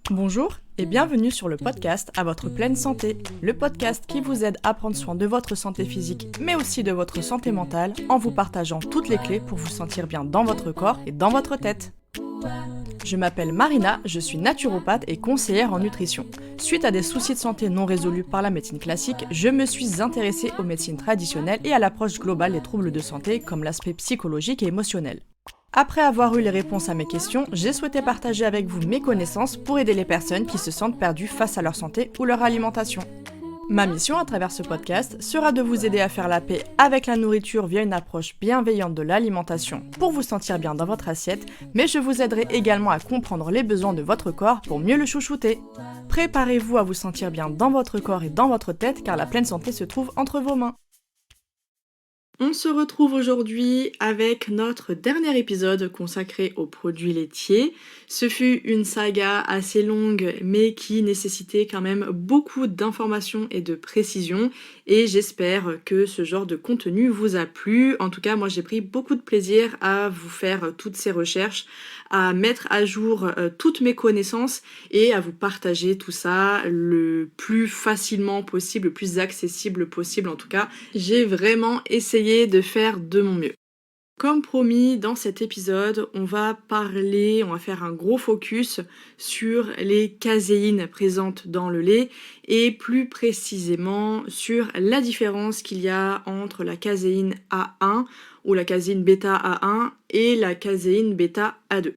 Bonjour et bienvenue sur le podcast À votre pleine santé, le podcast qui vous aide à prendre soin de votre santé physique mais aussi de votre santé mentale en vous partageant toutes les clés pour vous sentir bien dans votre corps et dans votre tête. Je m'appelle Marina, je suis naturopathe et conseillère en nutrition. Suite à des soucis de santé non résolus par la médecine classique, je me suis intéressée aux médecines traditionnelles et à l'approche globale des troubles de santé comme l'aspect psychologique et émotionnel. Après avoir eu les réponses à mes questions, j'ai souhaité partager avec vous mes connaissances pour aider les personnes qui se sentent perdues face à leur santé ou leur alimentation. Ma mission à travers ce podcast sera de vous aider à faire la paix avec la nourriture via une approche bienveillante de l'alimentation pour vous sentir bien dans votre assiette, mais je vous aiderai également à comprendre les besoins de votre corps pour mieux le chouchouter. Préparez-vous à vous sentir bien dans votre corps et dans votre tête car la pleine santé se trouve entre vos mains. On se retrouve aujourd'hui avec notre dernier épisode consacré aux produits laitiers. Ce fut une saga assez longue mais qui nécessitait quand même beaucoup d'informations et de précisions et j'espère que ce genre de contenu vous a plu. En tout cas, moi j'ai pris beaucoup de plaisir à vous faire toutes ces recherches, à mettre à jour toutes mes connaissances et à vous partager tout ça le plus facilement possible, le plus accessible possible en tout cas. J'ai vraiment essayé de faire de mon mieux. Comme promis, dans cet épisode, on va faire un gros focus sur les caséines présentes dans le lait et plus précisément sur la différence qu'il y a entre la caséine A1 ou la caséine bêta A1 et la caséine bêta A2.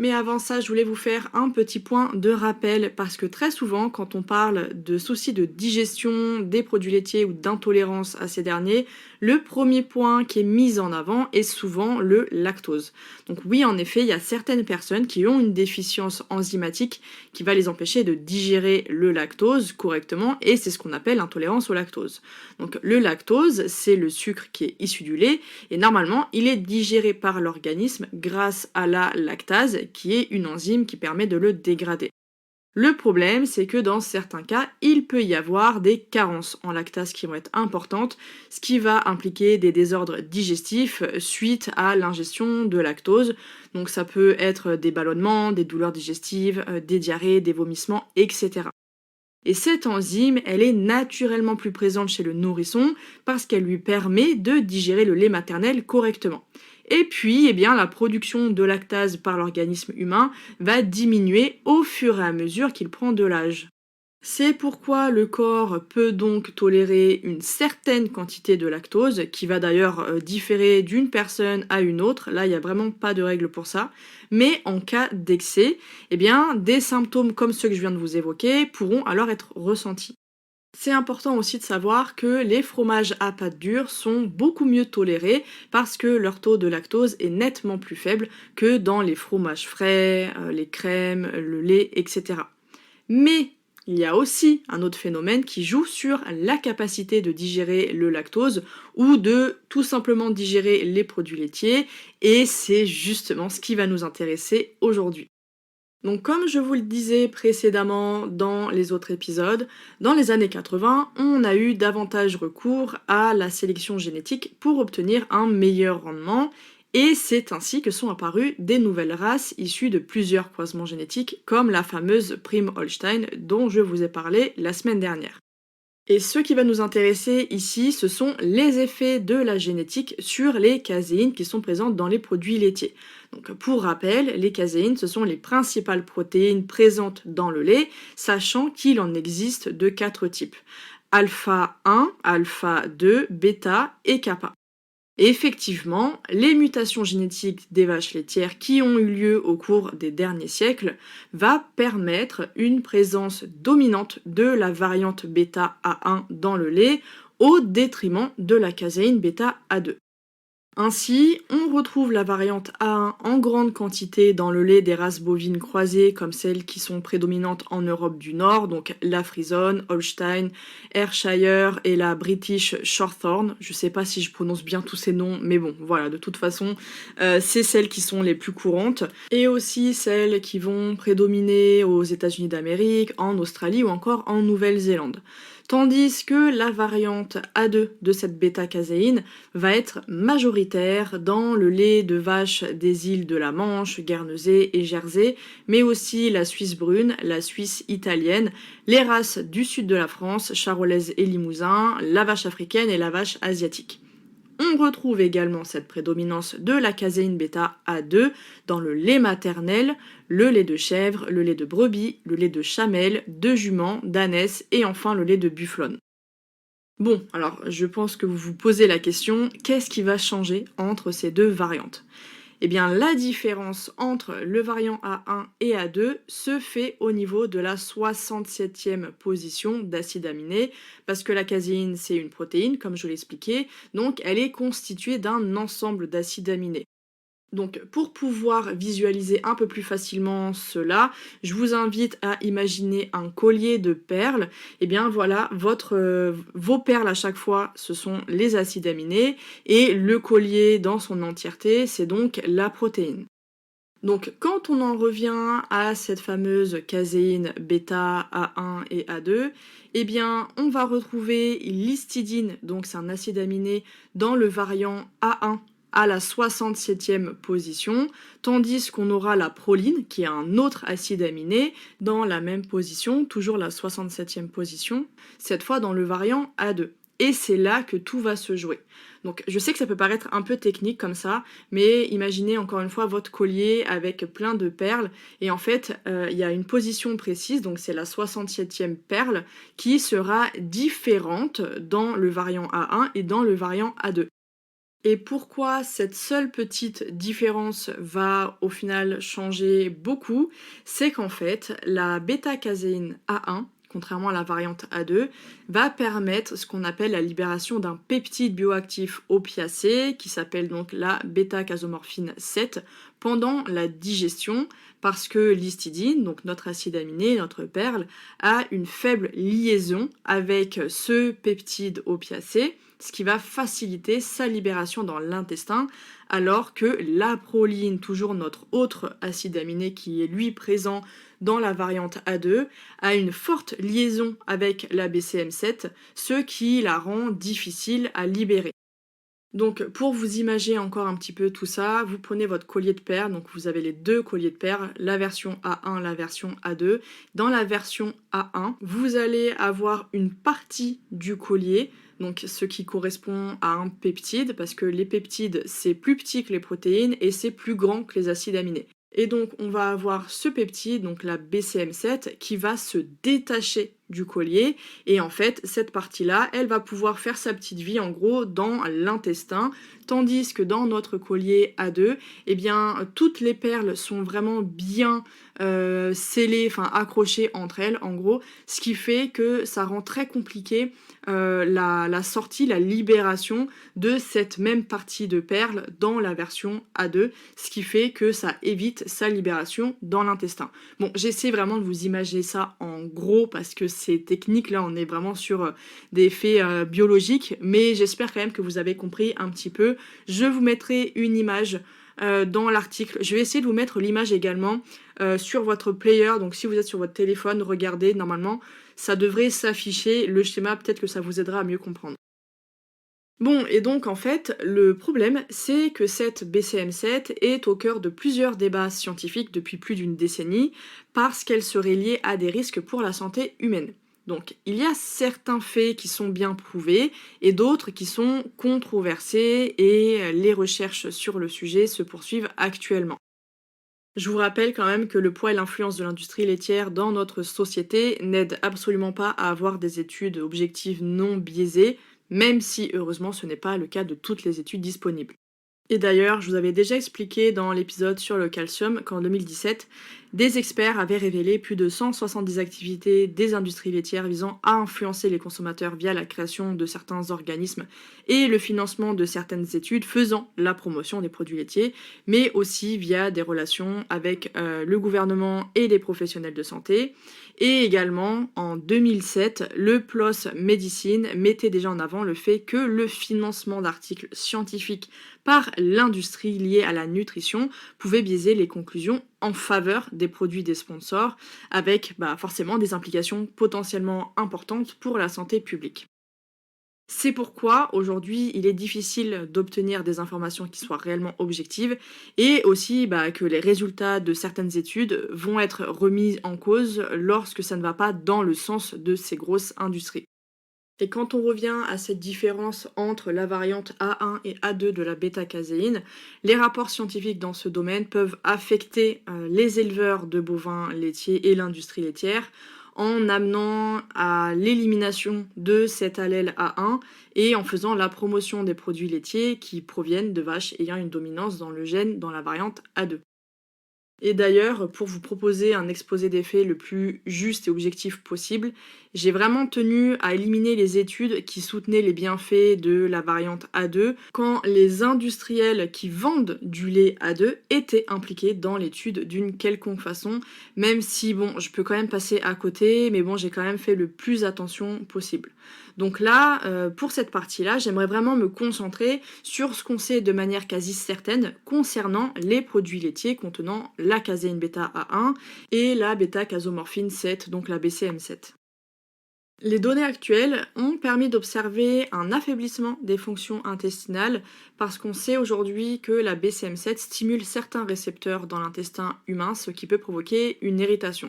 Mais avant ça, je voulais vous faire un petit point de rappel parce que très souvent, quand on parle de soucis de digestion des produits laitiers ou d'intolérance à ces derniers, le premier point qui est mis en avant est souvent le lactose. Donc oui, en effet, il y a certaines personnes qui ont une déficience enzymatique qui va les empêcher de digérer le lactose correctement et c'est ce qu'on appelle l'intolérance au lactose. Donc le lactose, c'est le sucre qui est issu du lait et normalement, il est digéré par l'organisme grâce à la lactase qui est une enzyme qui permet de le dégrader. Le problème, c'est que dans certains cas, il peut y avoir des carences en lactase qui vont être importantes, ce qui va impliquer des désordres digestifs suite à l'ingestion de lactose. Donc ça peut être des ballonnements, des douleurs digestives, des diarrhées, des vomissements, etc. Et cette enzyme, elle est naturellement plus présente chez le nourrisson parce qu'elle lui permet de digérer le lait maternel correctement. Et puis, la production de lactase par l'organisme humain va diminuer au fur et à mesure qu'il prend de l'âge. C'est pourquoi le corps peut donc tolérer une certaine quantité de lactose, qui va d'ailleurs différer d'une personne à une autre, là il n'y a vraiment pas de règle pour ça, mais en cas d'excès, des symptômes comme ceux que je viens de vous évoquer pourront alors être ressentis. C'est important aussi de savoir que les fromages à pâte dure sont beaucoup mieux tolérés parce que leur taux de lactose est nettement plus faible que dans les fromages frais, les crèmes, le lait, etc. Mais il y a aussi un autre phénomène qui joue sur la capacité de digérer le lactose ou de tout simplement digérer les produits laitiers et c'est justement ce qui va nous intéresser aujourd'hui. Donc comme je vous le disais précédemment dans les autres épisodes, dans les années 80, on a eu davantage recours à la sélection génétique pour obtenir un meilleur rendement et c'est ainsi que sont apparues des nouvelles races issues de plusieurs croisements génétiques comme la fameuse Prime Holstein dont je vous ai parlé la semaine dernière. Et ce qui va nous intéresser ici, ce sont les effets de la génétique sur les caséines qui sont présentes dans les produits laitiers. Donc pour rappel, les caséines, ce sont les principales protéines présentes dans le lait, sachant qu'il en existe de 4 types. Alpha 1, alpha 2, bêta et kappa. Et effectivement, les mutations génétiques des vaches laitières qui ont eu lieu au cours des derniers siècles va permettre une présence dominante de la variante bêta A1 dans le lait au détriment de la caséine bêta A2. Ainsi, on retrouve la variante A1 en grande quantité dans le lait des races bovines croisées comme celles qui sont prédominantes en Europe du Nord, donc la Frisone, Holstein, Ayrshire et la British Shorthorn. Je sais pas si je prononce bien tous ces noms, mais bon, voilà, de toute façon, c'est celles qui sont les plus courantes. Et aussi celles qui vont prédominer aux États-Unis d'Amérique, en Australie ou encore en Nouvelle-Zélande. tandis que la variante A2 de cette bêta-caséine va être majoritaire dans le lait de vache des îles de la Manche, Guernesey et Jersey, mais aussi la Suisse brune, la Suisse italienne, les races du sud de la France, charolaise et limousin, la vache africaine et la vache asiatique. On retrouve également cette prédominance de la caséine bêta A2 dans le lait maternel, le lait de chèvre, le lait de brebis, le lait de chamelle, de jument, d'ânesse et enfin le lait de bufflonne. Bon, alors je pense que vous vous posez la question, qu'est-ce qui va changer entre ces deux variantes ? Eh bien, la différence entre le variant A1 et A2 se fait au niveau de la 67e position d'acide aminé, parce que la caséine, c'est une protéine, comme je l'ai expliqué, donc elle est constituée d'un ensemble d'acides aminés. Donc, pour pouvoir visualiser un peu plus facilement cela, je vous invite à imaginer un collier de perles. Et bien voilà, vos perles à chaque fois, ce sont les acides aminés, et le collier dans son entièreté, c'est donc la protéine. Donc, quand on en revient à cette fameuse caséine bêta A1 et A2, eh bien, on va retrouver l'histidine, donc c'est un acide aminé, dans le variant A1 à la 67e position, tandis qu'on aura la proline, qui est un autre acide aminé, dans la même position, toujours la 67e position, cette fois dans le variant A2. Et c'est là que tout va se jouer. Donc je sais que ça peut paraître un peu technique comme ça, mais imaginez encore une fois votre collier avec plein de perles, et en fait il y a une position précise, donc c'est la 67e perle, qui sera différente dans le variant A1 et dans le variant A2. Et pourquoi cette seule petite différence va au final changer beaucoup, c'est qu'en fait, la bêta-caséine A1, contrairement à la variante A2, va permettre ce qu'on appelle la libération d'un peptide bioactif opiacé, qui s'appelle donc la bêta-casomorphine 7, pendant la digestion, parce que l'histidine, donc notre acide aminé, notre perle, a une faible liaison avec ce peptide opiacé, ce qui va faciliter sa libération dans l'intestin, alors que la proline, toujours notre autre acide aminé qui est lui présent dans la variante A2, a une forte liaison avec la BCM7, ce qui la rend difficile à libérer. Donc pour vous imaginer encore un petit peu tout ça, vous prenez votre collier de perles, donc vous avez les deux colliers de perles, la version A1, la version A2. Dans la version A1, vous allez avoir une partie du collier, donc ce qui correspond à un peptide, parce que les peptides c'est plus petit que les protéines et c'est plus grand que les acides aminés. Et donc on va avoir ce peptide, donc la BCM7, qui va se détacher du collier, et en fait cette partie-là, elle va pouvoir faire sa petite vie en gros dans l'intestin, tandis que dans notre collier A2, eh bien toutes les perles sont vraiment bien scellées, enfin accrochées entre elles en gros, ce qui fait que ça rend très compliqué la sortie, la libération de cette même partie de perles dans la version A2, ce qui fait que ça évite sa libération dans l'intestin. Bon, j'essaie vraiment de vous imaginer ça en gros parce que c'est technique, là on est vraiment sur des faits biologiques, mais j'espère quand même que vous avez compris un petit peu. Je vous mettrai une image dans l'article. Je vais essayer de vous mettre l'image également sur votre player, donc si vous êtes sur votre téléphone, regardez, normalement ça devrait s'afficher, le schéma, peut-être que ça vous aidera à mieux comprendre. Bon, et donc en fait, le problème, c'est que cette BCM7 est au cœur de plusieurs débats scientifiques depuis plus d'une décennie, parce qu'elle serait liée à des risques pour la santé humaine. Donc il y a certains faits qui sont bien prouvés, et d'autres qui sont controversés, et les recherches sur le sujet se poursuivent actuellement. Je vous rappelle quand même que le poids et l'influence de l'industrie laitière dans notre société n'aident absolument pas à avoir des études objectives non biaisées, même si heureusement ce n'est pas le cas de toutes les études disponibles. Et d'ailleurs, je vous avais déjà expliqué dans l'épisode sur le calcium qu'en 2017, des experts avaient révélé plus de 170 activités des industries laitières visant à influencer les consommateurs via la création de certains organismes et le financement de certaines études faisant la promotion des produits laitiers, mais aussi via des relations avec le gouvernement et les professionnels de santé. Et également, en 2007, le PLOS Medicine mettait déjà en avant le fait que le financement d'articles scientifiques par l'industrie liée à la nutrition pouvait biaiser les conclusions en faveur des produits des sponsors, avec forcément des implications potentiellement importantes pour la santé publique. C'est pourquoi aujourd'hui il est difficile d'obtenir des informations qui soient réellement objectives et aussi que les résultats de certaines études vont être remis en cause lorsque ça ne va pas dans le sens de ces grosses industries. Et quand on revient à cette différence entre la variante A1 et A2 de la bêta-caséine, les rapports scientifiques dans ce domaine peuvent affecter les éleveurs de bovins laitiers et l'industrie laitière en amenant à l'élimination de cet allèle A1 et en faisant la promotion des produits laitiers qui proviennent de vaches ayant une dominance dans le gène dans la variante A2. Et d'ailleurs, pour vous proposer un exposé des faits le plus juste et objectif possible, j'ai vraiment tenu à éliminer les études qui soutenaient les bienfaits de la variante A2 quand les industriels qui vendent du lait A2 étaient impliqués dans l'étude d'une quelconque façon, même si je peux quand même passer à côté, mais j'ai quand même fait le plus attention possible. Donc là, pour cette partie-là, j'aimerais vraiment me concentrer sur ce qu'on sait de manière quasi certaine concernant les produits laitiers contenant la caséine bêta-A1 et la bêta-casomorphine 7, donc la BCM7. Les données actuelles ont permis d'observer un affaiblissement des fonctions intestinales parce qu'on sait aujourd'hui que la BCM7 stimule certains récepteurs dans l'intestin humain, ce qui peut provoquer une irritation.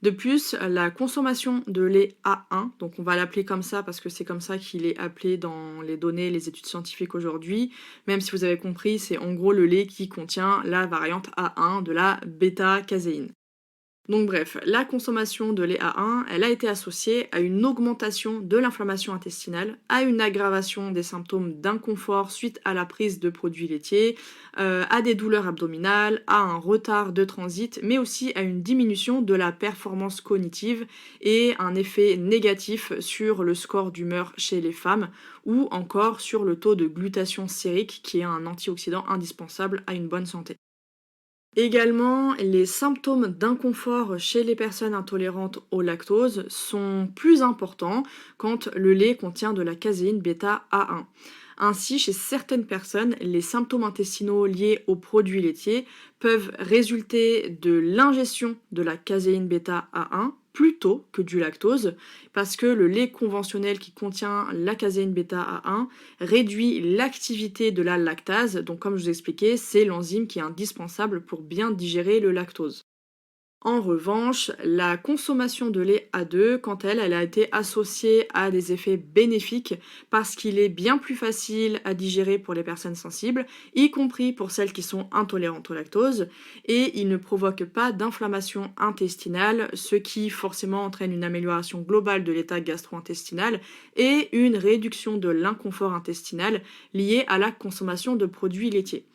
De plus, la consommation de lait A1, donc on va l'appeler comme ça parce que c'est comme ça qu'il est appelé dans les données, les études scientifiques aujourd'hui, même si vous avez compris, c'est en gros le lait qui contient la variante A1 de la bêta-caséine. Donc bref, la consommation de lait A1, elle a été associée à une augmentation de l'inflammation intestinale, à une aggravation des symptômes d'inconfort suite à la prise de produits laitiers, à des douleurs abdominales, à un retard de transit, mais aussi à une diminution de la performance cognitive et un effet négatif sur le score d'humeur chez les femmes ou encore sur le taux de glutathion sérique qui est un antioxydant indispensable à une bonne santé. Également, les symptômes d'inconfort chez les personnes intolérantes au lactose sont plus importants quand le lait contient de la caséine bêta-A1. Ainsi, chez certaines personnes, les symptômes intestinaux liés aux produits laitiers peuvent résulter de l'ingestion de la caséine bêta-A1 plutôt que du lactose, parce que le lait conventionnel qui contient la caséine bêta-A1 réduit l'activité de la lactase, donc comme je vous expliquais, c'est l'enzyme qui est indispensable pour bien digérer le lactose. En revanche, la consommation de lait A2, quant à elle, elle a été associée à des effets bénéfiques parce qu'il est bien plus facile à digérer pour les personnes sensibles, y compris pour celles qui sont intolérantes au lactose, et il ne provoque pas d'inflammation intestinale, ce qui forcément entraîne une amélioration globale de l'état gastro-intestinal et une réduction de l'inconfort intestinal lié à la consommation de produits laitiers.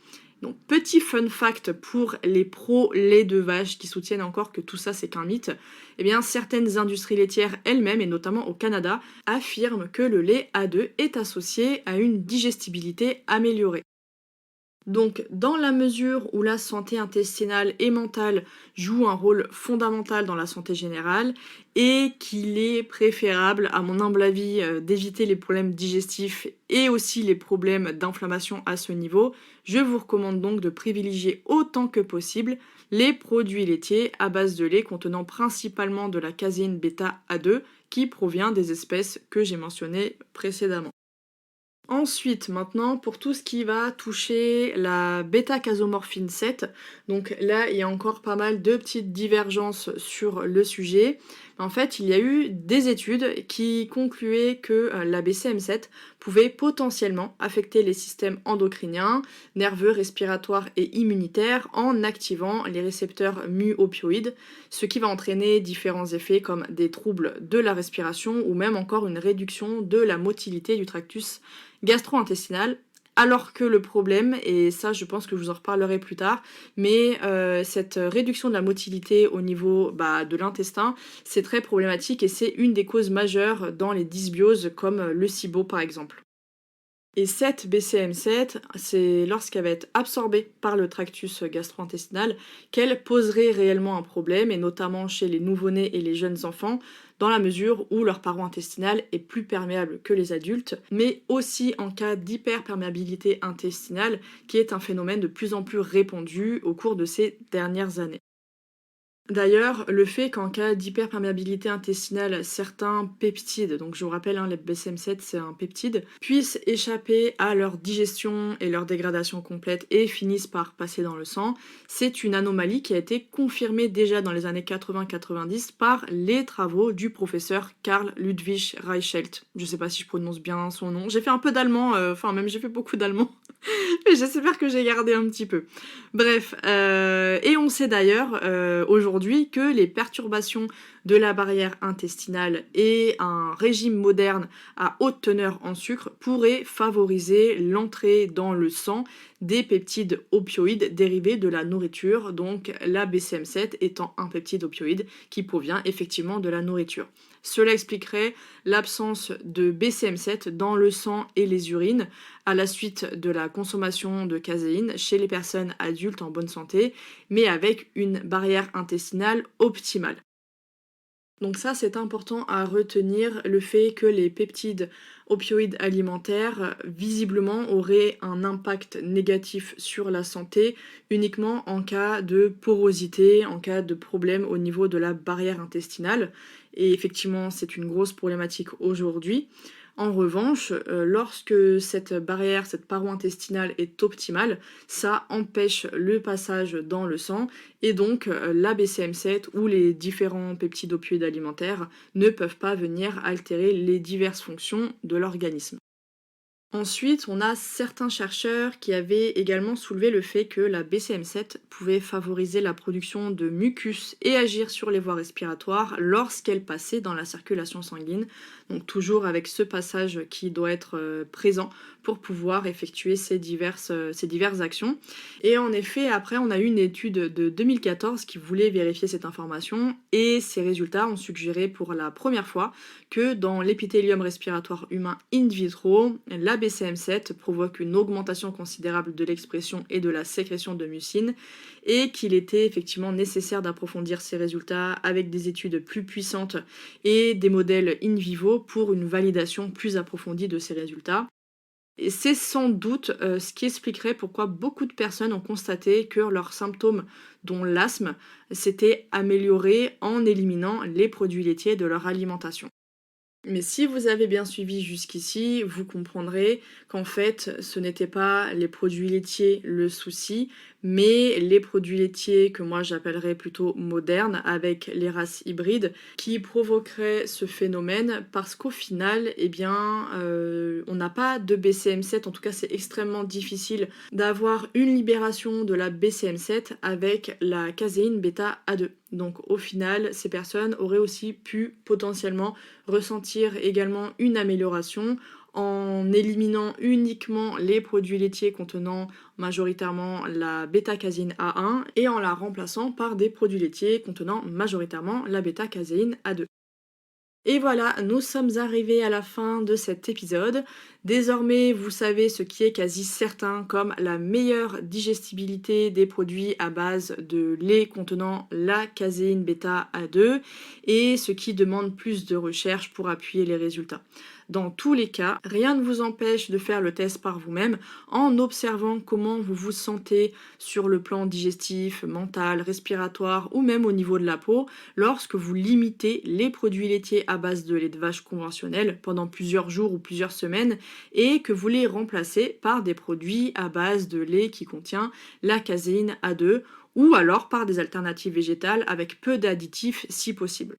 Donc, petit fun fact pour les pros lait de vache qui soutiennent encore que tout ça c'est qu'un mythe, eh bien certaines industries laitières elles-mêmes, et notamment au Canada, affirment que le lait A2 est associé à une digestibilité améliorée. Donc, dans la mesure où la santé intestinale et mentale joue un rôle fondamental dans la santé générale et qu'il est préférable, à mon humble avis, d'éviter les problèmes digestifs et aussi les problèmes d'inflammation à ce niveau, je vous recommande donc de privilégier autant que possible les produits laitiers à base de lait contenant principalement de la caséine bêta-A2 qui provient des espèces que j'ai mentionnées précédemment. Ensuite, maintenant, pour tout ce qui va toucher la bêta-casomorphine 7, donc là, il y a encore pas mal de petites divergences sur le sujet. En fait, il y a eu des études qui concluaient que la BCM7 pouvait potentiellement affecter les systèmes endocriniens, nerveux, respiratoires et immunitaires en activant les récepteurs mu-opioïdes, ce qui va entraîner différents effets comme des troubles de la respiration ou même encore une réduction de la motilité du tractus gastro-intestinal, alors que le problème, et ça je pense que je vous en reparlerai plus tard, mais cette réduction de la motilité au niveau de l'intestin, c'est très problématique et c'est une des causes majeures dans les dysbioses comme le SIBO par exemple. Et cette BCM7, c'est lorsqu'elle va être absorbée par le tractus gastro-intestinal qu'elle poserait réellement un problème, et notamment chez les nouveau-nés et les jeunes enfants, dans la mesure où leur paroi intestinale est plus perméable que les adultes, mais aussi en cas d'hyperperméabilité intestinale, qui est un phénomène de plus en plus répandu au cours de ces dernières années. D'ailleurs, le fait qu'en cas d'hyperperméabilité intestinale, certains peptides, donc je vous rappelle, les BCM7 c'est un peptide, puissent échapper à leur digestion et leur dégradation complète et finissent par passer dans le sang, c'est une anomalie qui a été confirmée déjà dans les années 80-90 par les travaux du professeur Karl Ludwig Reichelt. Je sais pas si je prononce bien son nom, j'ai fait un peu d'allemand, même j'ai fait beaucoup d'allemand, mais j'espère que j'ai gardé un petit peu. Bref, et on sait d'ailleurs aujourd'hui que les perturbations de la barrière intestinale et un régime moderne à haute teneur en sucre pourraient favoriser l'entrée dans le sang des peptides opioïdes dérivés de la nourriture, donc la BCM7 étant un peptide opioïde qui provient effectivement de la nourriture. Cela expliquerait l'absence de BCM7 dans le sang et les urines à la suite de la consommation de caséine chez les personnes adultes en bonne santé, mais avec une barrière intestinale optimale. Donc ça, c'est important à retenir, le fait que les peptides opioïdes alimentaires, visiblement, auraient un impact négatif sur la santé uniquement en cas de porosité, en cas de problème au niveau de la barrière intestinale. Et effectivement, c'est une grosse problématique aujourd'hui. En revanche, lorsque cette barrière, cette paroi intestinale est optimale, ça empêche le passage dans le sang et donc la BCM7 ou les différents peptides opioïdes alimentaires ne peuvent pas venir altérer les diverses fonctions de l'organisme. Ensuite, on a certains chercheurs qui avaient également soulevé le fait que la BCM7 pouvait favoriser la production de mucus et agir sur les voies respiratoires lorsqu'elle passait dans la circulation sanguine. Donc toujours avec ce passage qui doit être présent pour pouvoir effectuer ces diverses actions. Et en effet, après, on a eu une étude de 2014 qui voulait vérifier cette information et ces résultats ont suggéré pour la première fois que dans l'épithélium respiratoire humain in vitro, la BCM7 provoque une augmentation considérable de l'expression et de la sécrétion de mucine et qu'il était effectivement nécessaire d'approfondir ces résultats avec des études plus puissantes et des modèles in vivo pour une validation plus approfondie de ces résultats. Et c'est sans doute ce qui expliquerait pourquoi beaucoup de personnes ont constaté que leurs symptômes, dont l'asthme, s'étaient améliorés en éliminant les produits laitiers de leur alimentation. Mais si vous avez bien suivi jusqu'ici, vous comprendrez qu'en fait, ce n'était pas les produits laitiers le souci, mais les produits laitiers que moi j'appellerais plutôt modernes, avec les races hybrides, qui provoqueraient ce phénomène parce qu'au final, on n'a pas de BCM7, en tout cas c'est extrêmement difficile d'avoir une libération de la BCM7 avec la caséine bêta-A2. Donc au final, ces personnes auraient aussi pu potentiellement ressentir également une amélioration en éliminant uniquement les produits laitiers contenant majoritairement la bêta-caséine A1 et en la remplaçant par des produits laitiers contenant majoritairement la bêta-caséine A2. Et voilà, nous sommes arrivés à la fin de cet épisode. Désormais, vous savez ce qui est quasi certain comme la meilleure digestibilité des produits à base de lait contenant la caséine bêta-A2 et ce qui demande plus de recherche pour appuyer les résultats. Dans tous les cas, rien ne vous empêche de faire le test par vous-même en observant comment vous vous sentez sur le plan digestif, mental, respiratoire ou même au niveau de la peau lorsque vous limitez les produits laitiers à base de lait de vache conventionnel pendant plusieurs jours ou plusieurs semaines et que vous les remplacez par des produits à base de lait qui contient la caséine A2 ou alors par des alternatives végétales avec peu d'additifs si possible.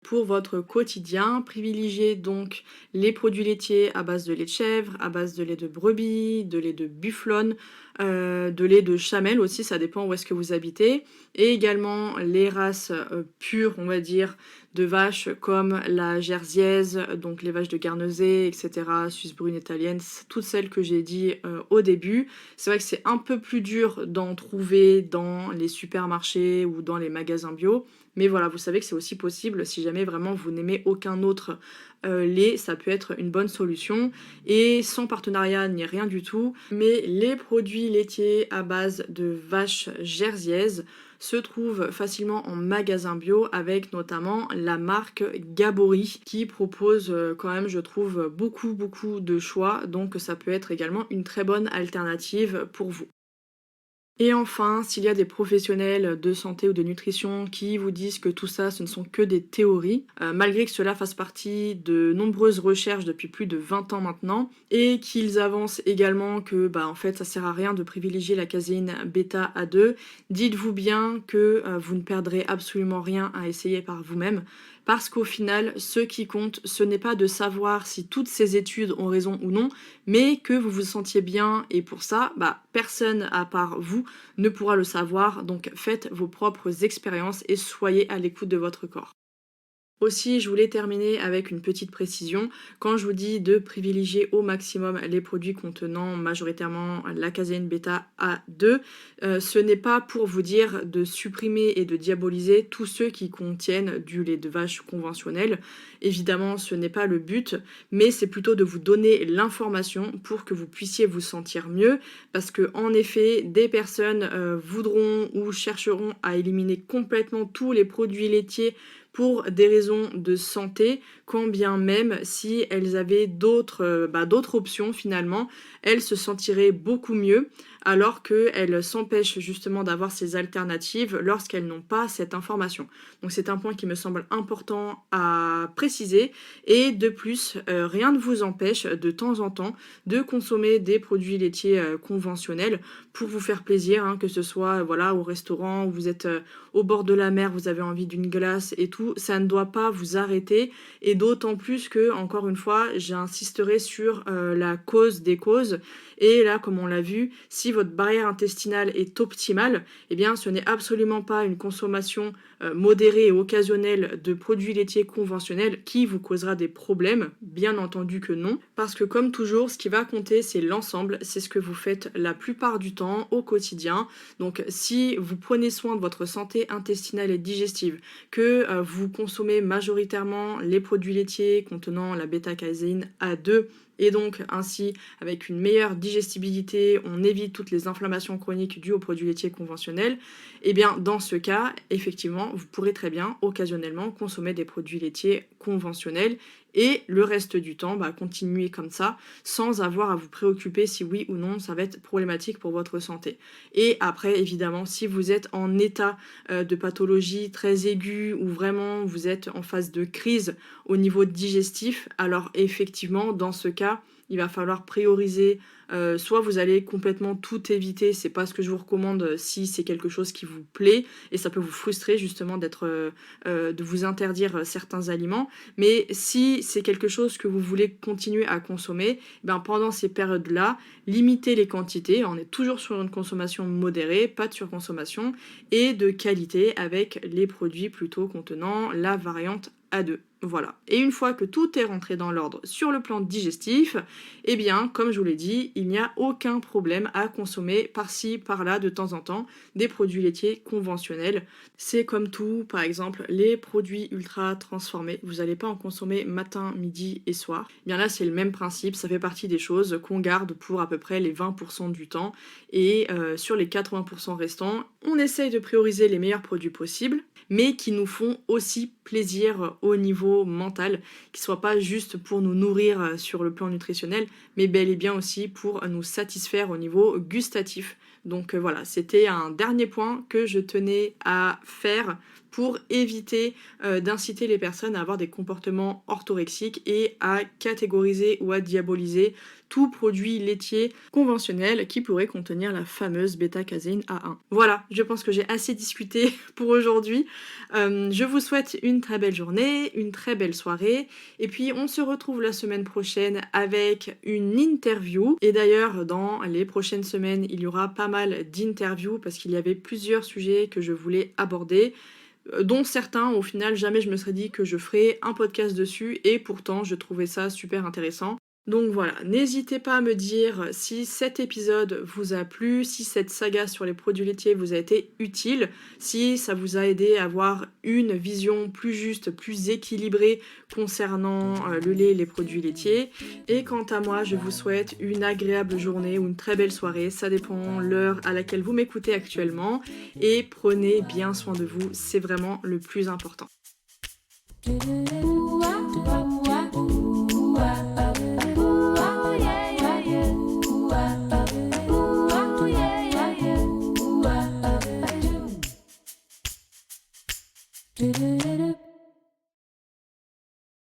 Pour votre quotidien, privilégiez donc les produits laitiers à base de lait de chèvre, à base de lait de brebis, de lait de bufflonne, de lait de chamelle aussi, ça dépend où est-ce que vous habitez, et également les races pures, on va dire, de vaches comme la jersiaise, donc les vaches de Guernesey, etc., suisse brune italienne, toutes celles que j'ai dit au début. C'est vrai que c'est un peu plus dur d'en trouver dans les supermarchés ou dans les magasins bio, Mais voilà, vous savez que c'est aussi possible si jamais vraiment vous n'aimez aucun autre lait, ça peut être une bonne solution. Et sans partenariat ni rien du tout, mais les produits laitiers à base de vaches jerseyaises se trouvent facilement en magasin bio avec notamment la marque Gabory qui propose quand même, je trouve, beaucoup de choix. Donc ça peut être également une très bonne alternative pour vous. Et enfin, s'il y a des professionnels de santé ou de nutrition qui vous disent que tout ça, ce ne sont que des théories, malgré que cela fasse partie de nombreuses recherches depuis plus de 20 ans maintenant, et qu'ils avancent également que en fait ça sert à rien de privilégier la caséine bêta A2, dites-vous bien que vous ne perdrez absolument rien à essayer par vous-même. Parce qu'au final, ce qui compte, ce n'est pas de savoir si toutes ces études ont raison ou non, mais que vous vous sentiez bien. Et pour ça, personne à part vous ne pourra le savoir. Donc faites vos propres expériences et soyez à l'écoute de votre corps. Aussi, je voulais terminer avec une petite précision. Quand je vous dis de privilégier au maximum les produits contenant majoritairement la caséine bêta A2, ce n'est pas pour vous dire de supprimer et de diaboliser tous ceux qui contiennent du lait de vache conventionnel. Évidemment, ce n'est pas le but, mais c'est plutôt de vous donner l'information pour que vous puissiez vous sentir mieux, parce que en effet, des personnes voudront ou chercheront à éliminer complètement tous les produits laitiers pour des raisons de santé, quand bien même si elles avaient d'autres options finalement, elles se sentiraient beaucoup mieux, alors qu'elles s'empêchent justement d'avoir ces alternatives lorsqu'elles n'ont pas cette information. Donc c'est un point qui me semble important à préciser, et de plus, rien ne vous empêche de temps en temps de consommer des produits laitiers conventionnels pour vous faire plaisir, hein, que ce soit au restaurant où vous êtes au bord de la mer, vous avez envie d'une glace et tout, ça ne doit pas vous arrêter, et d'autant plus que, encore une fois, j'insisterai sur la cause des causes, et là, comme on l'a vu, si votre barrière intestinale est optimale, eh bien ce n'est absolument pas une consommation modérée et occasionnelle de produits laitiers conventionnels qui vous causera des problèmes, bien entendu que non, parce que comme toujours, ce qui va compter, c'est l'ensemble, c'est ce que vous faites la plupart du temps au quotidien. Donc si vous prenez soin de votre santé intestinale et digestive, que vous consommez majoritairement les produits laitiers contenant la bêta-caséine A2, et donc ainsi avec une meilleure digestibilité, on évite toutes les inflammations chroniques dues aux produits laitiers conventionnels, et bien dans ce cas, effectivement, vous pourrez très bien occasionnellement consommer des produits laitiers conventionnels et le reste du temps, continuer comme ça sans avoir à vous préoccuper si oui ou non ça va être problématique pour votre santé. Et après, évidemment, si vous êtes en état de pathologie très aiguë ou vraiment vous êtes en phase de crise au niveau digestif, alors effectivement, dans ce cas, il va falloir prioriser, soit vous allez complètement tout éviter, c'est pas ce que je vous recommande si c'est quelque chose qui vous plaît, et ça peut vous frustrer justement de vous interdire certains aliments, mais si c'est quelque chose que vous voulez continuer à consommer, pendant ces périodes-là, limitez les quantités, on est toujours sur une consommation modérée, pas de surconsommation, et de qualité avec les produits plutôt contenant la variante A2. Voilà. Et une fois que tout est rentré dans l'ordre sur le plan digestif, eh bien, comme je vous l'ai dit, il n'y a aucun problème à consommer par-ci, par-là, de temps en temps, des produits laitiers conventionnels. C'est comme tout, par exemple, les produits ultra transformés. Vous n'allez pas en consommer matin, midi et soir. Eh bien là, c'est le même principe, ça fait partie des choses qu'on garde pour à peu près les 20% du temps. Et sur les 80% restants, on essaye de prioriser les meilleurs produits possibles, mais qui nous font aussi plaisir au niveau mental, qui ne soient pas juste pour nous nourrir sur le plan nutritionnel, mais bel et bien aussi pour nous satisfaire au niveau gustatif. Donc voilà, c'était un dernier point que je tenais à faire pour éviter d'inciter les personnes à avoir des comportements orthorexiques et à catégoriser ou à diaboliser tout produit laitier conventionnel qui pourrait contenir la fameuse bêta-caséine A1. Voilà, je pense que j'ai assez discuté pour aujourd'hui. Je vous souhaite une très belle journée, une très belle soirée, et puis on se retrouve la semaine prochaine avec une interview. Et d'ailleurs, dans les prochaines semaines, il y aura pas mal d'interviews parce qu'il y avait plusieurs sujets que je voulais aborder, dont certains, au final, jamais je me serais dit que je ferais un podcast dessus, et pourtant je trouvais ça super intéressant. Donc voilà, n'hésitez pas à me dire si cet épisode vous a plu, si cette saga sur les produits laitiers vous a été utile, si ça vous a aidé à avoir une vision plus juste, plus équilibrée concernant le lait et les produits laitiers. Et quant à moi, je vous souhaite une agréable journée ou une très belle soirée, ça dépend l'heure à laquelle vous m'écoutez actuellement. Et prenez bien soin de vous, c'est vraiment le plus important.